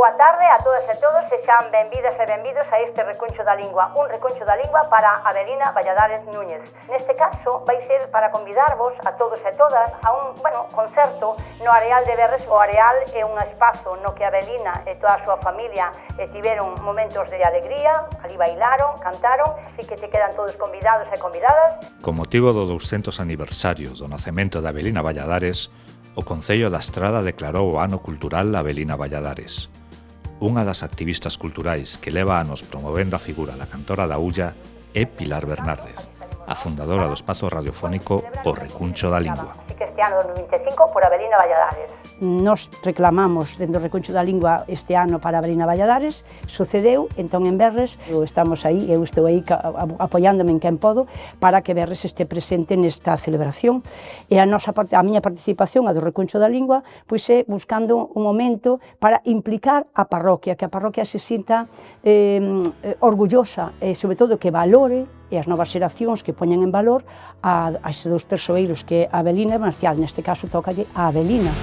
boa tarde a todas e todos e xan benvidas e benvidos a este Recuncho da Lingua, un Recuncho da Lingua para Avelina Valladares Núñez. Neste caso vai ser para convidarvos a todos e todas a un, concerto no Areal de Berres. O Areal é un espazo no que Avelina e toda a súa familia tiveron momentos de alegría, ali bailaron, cantaron, así que te quedan todos convidados e convidadas. Con motivo do 200 aniversario do nacemento de Avelina Valladares, o Concello da Estrada declarou o Ano Cultural Avelina Valladares. Unha das activistas culturais que leva anos promovendo a figura da cantora da Ulla é Pilar Bernárdez, a fundadora do espazo radiofónico O Recuncho da Lingua. Así que este ano 2025 por Avelina Valladares. Nos reclamamos dentro do Recuncho da Lingua este ano para Avelina Valladares, sucedeu, entón en Berres, estamos aí, eu estou aí apoiándome en quen podo para que Berres este presente nesta celebración. E a miña participación, a do Recuncho da Lingua, pois é buscando un momento para implicar a parroquia, que a parroquia se sinta orgullosa e, sobre todo, que valore e as novas xeracións que poñen en valor a estes dous persoeiros que é Avelina e Marcial, neste caso tócalle a Avelina.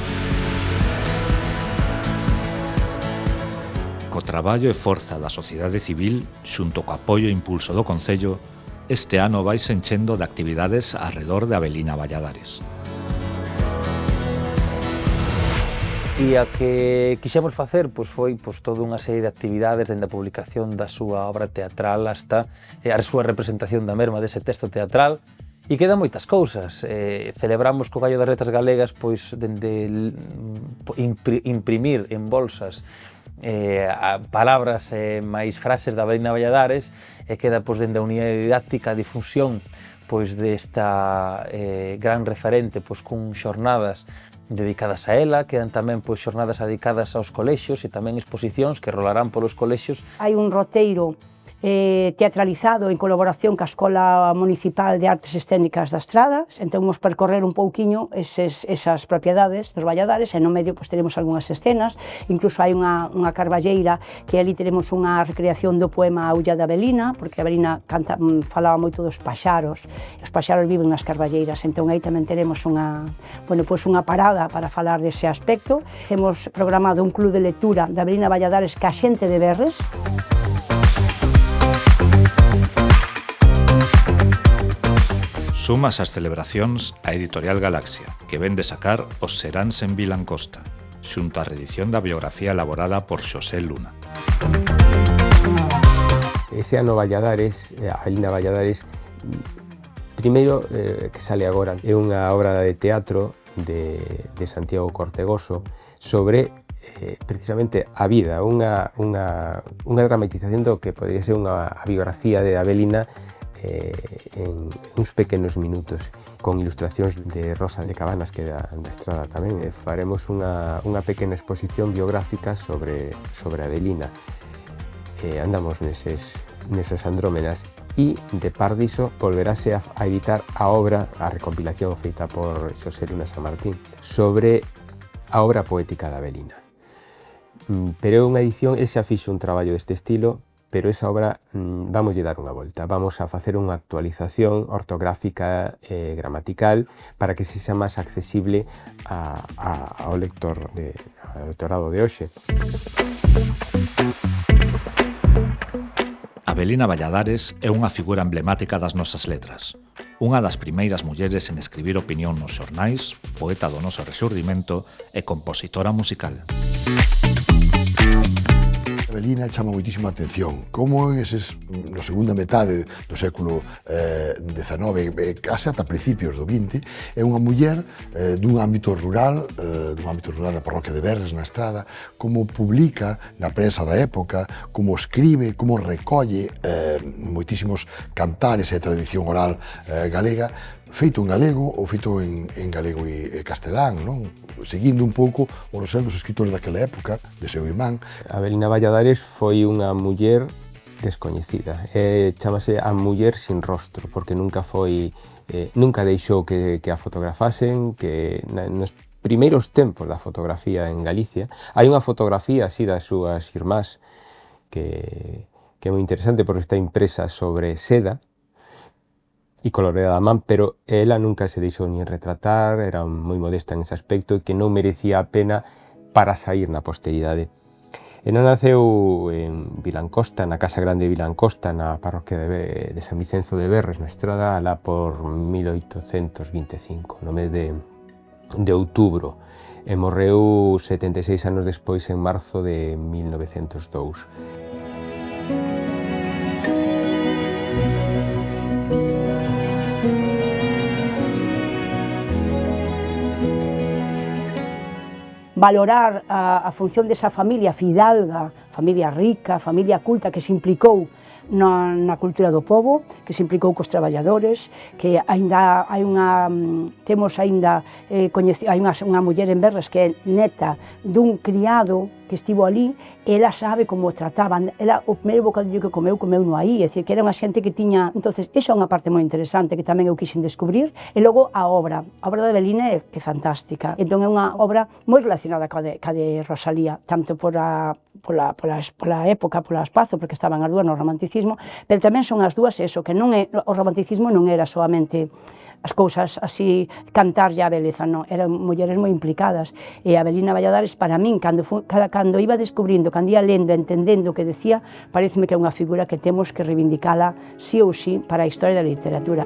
Co traballo e forza da sociedade civil, xunto co apoio e impulso do Concello, este ano vai se enchendo de actividades arredor de Avelina Valladares. E a que quixemos facer foi toda unha serie de actividades dende a publicación da súa obra teatral hasta a súa representación da mesma dese texto teatral, e quedan moitas cousas. Celebramos co Gallo das Letras Galegas dende imprimir en bolsas palabras e máis frases da Avelina Valladares, e queda dende a unidade didáctica a difusión desta gran referente con xornadas dedicadas a ela, quedan tamén xornadas dedicadas aos colexios e tamén exposicións que rolarán polos colexios. Hai un roteiro teatralizado en colaboración ca Escola Municipal de Artes Escénicas da Estrada, entón vamos percorrer un pouquiño esas propiedades dos Valladares, e no medio teremos algunhas escenas, incluso hai unha carballeira que ali teremos unha recreación do poema A Ulla de Avelina, porque Avelina falaba moito dos paxaros, e os paxaros viven nas carballeiras, entón aí tamén teremos unha parada para falar dese aspecto. Hemos programado un club de lectura de Avelina Valladares ca xente de Berres. Sumas ás celebracións a Editorial Galaxia, que ven de sacar Os Seráns en Vilancosta, xunto á reedición da biografía elaborada por Xosé Luna. Ese ano Valladares, Avelina Valladares, primeiro que sale agora, é unha obra de teatro de Santiago Cortegoso sobre precisamente a vida, unha dramatización do que podría ser unha biografía de Avelina en uns pequenos minutos, con ilustracións de Rosa de Cabanas, que da Estrada tamén. Faremos unha pequena exposición biográfica sobre Avelina. Andamos nesas andrómenas, e de par diso volverase a editar a obra, a recompilación feita por Xosé Luna San Martín sobre a obra poética de Avelina. Pero é unha edición, el xa fixo un traballo deste estilo, pero esa obra vamos a dar unha volta. Vamos a facer unha actualización ortográfica e gramatical para que sexa máis accesible ao lectorado de hoxe. Avelina Valladares é unha figura emblemática das nosas letras. Unha das primeiras mulleres en escribir opinión nos xornais, poeta do noso rexurdimento e compositora musical. Avelina chama moitísima atención, como no segunda metade do século XIX, case ata principios do XX, é unha muller dun ámbito rural na parroquia de Berres, na Estrada, como publica na prensa da época, como escribe, como recolle moitísimos cantares e tradición oral galega, feito en galego ou feito en galego e castelán, non? Seguindo un pouco o rosel dos escritores daquela época, de seu irmán. Avelina Valladares foi unha muller descoñecida. Chámase a muller sin rostro, porque nunca deixou que a fotografasen, que nos primeiros tempos da fotografía en Galicia hai unha fotografía así das súas irmás que é moi interesante porque está impresa sobre seda e coloreada a man, pero ela nunca se deixou nin retratar, era moi modesta en ese aspecto e que non merecía a pena para sair na posteridade. Ela naceu en Vilancosta, na Casa Grande de Vilancosta, na parroquia de San Vicenzo de Berres, na Estrada, alá por 1825, no mes de outubro, e morreu 76 anos despois, en marzo de 1902. Valorar a función desa familia fidalga, familia rica, familia culta que se implicou na cultura do pobo, que se implicou cos traballadores, que aínda hai temos aínda hai unha muller en Berres que é neta dun criado que estivo ali, ela sabe como trataban, ela o primeiro bocadillo que comeu no aí, é dicir, que era unha xente que tiña, entonces, esa é unha parte moi interesante que tamén eu quixen descubrir, e logo a obra de Avelina é fantástica, entón é unha obra moi relacionada ca de Rosalía, tanto pola época, pola espazo, porque estaban as dúas no romanticismo, pero tamén son as dúas eso, que non é, o romanticismo non era solamente as cousas así, cantarlle a beleza, non, eran mulleres moi implicadas, e a Avelina Valladares, para min, cando iba descubrindo, cando ia lendo, entendendo o que decía, pareceme que é unha figura que temos que reivindicala sí ou sí para a historia da literatura.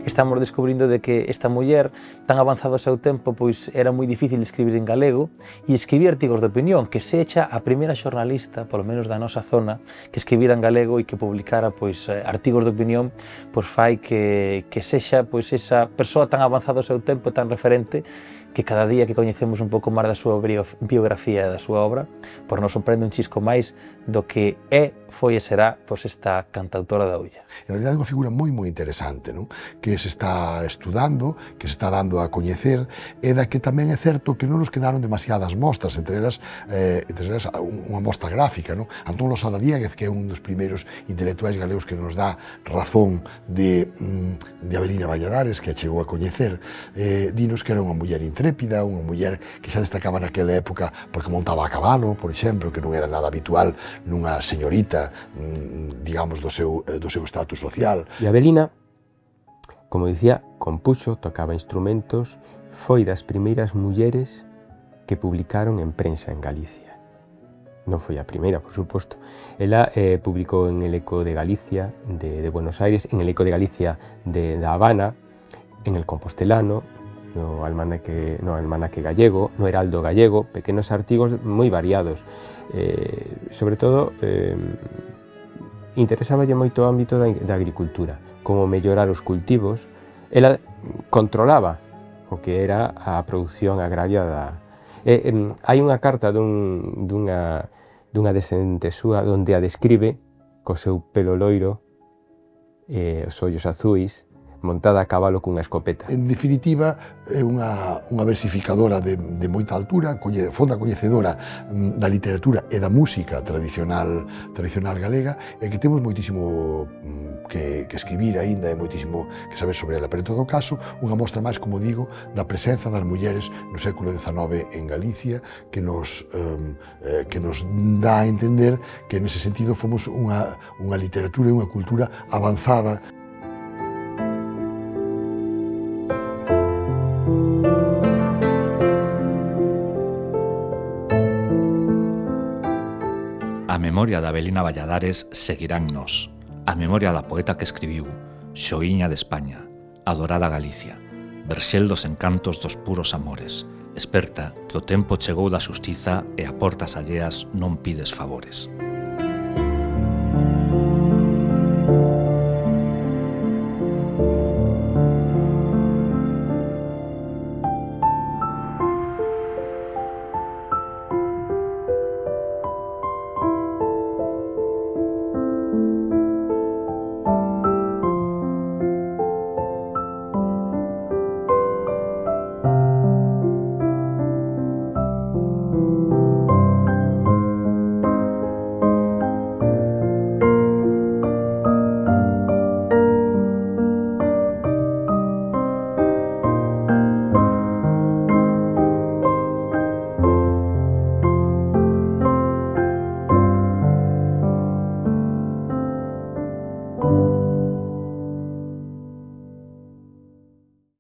Estamos descubrindo de que esta muller, tan avanzado ao seu tempo, pois era moi difícil escribir en galego e escribir artigos de opinión, que se echa a primeira xornalista, polo menos da nosa zona, que escribira en galego e que publicara pois artigos de opinión, pois fai que sexa pois esa persoa tan avanzada ao seu tempo, tan referente, que cada día que coñecemos un pouco máis da súa biografía e da súa obra, pois nos sorprende un chisco máis do que foi e será pois esta cantautora da Ulla. En realidad é unha figura moi interesante, non? Que se está estudando, que se está dando a coñecer, e da que tamén é certo que non nos quedaron demasiadas mostras, entre elas unha mostra gráfica, non? Antón Losada Díaz, que é un dos primeiros intelectuais galegos que nos dá razón de Avelina Valladares, que a chegou a coñecer, dinos que era unha muller intrépida, unha muller que xa destacaba naquela época porque montaba a cabalo, por exemplo, que non era nada habitual nunha señorita, digamos, do seu estatus social. E Avelina, como dicía, compuxo, tocaba instrumentos, foi das primeiras mulleres que publicaron en prensa en Galicia. Non foi a primeira, por suposto. Ela publicou en El Eco de Galicia de Buenos Aires, en El Eco de Galicia da Habana, en El Compostelano, no Almanaque Gallego, no Heraldo Gallego, pequenos artigos moi variados. Sobre todo, interesáballe moito o ámbito da agricultura, como mellorar os cultivos. Ela controlaba o que era a produción agraria hai unha carta dunha descendente súa onde a describe co seu pelo loiro, os ollos azuis, montada a cabalo cunha escopeta. En definitiva, é unha versificadora de moita altura, fonda coñecedora da literatura e da música tradicional galega, e que temos moitísimo que escribir aínda e moitísimo que saber sobre ela, pero en todo caso, unha mostra máis, como digo, da presenza das mulleres no século XIX en Galicia, que nos dá a entender que nese sentido fomos unha literatura e unha cultura avanzada. A memoria da Avelina Valladares seguiránnos. A memoria da poeta que escribiu, Xoíña de España, adorada Galicia, verxel dos encantos dos puros amores, experta que o tempo chegou da xustiza e a portas alleas non pides favores.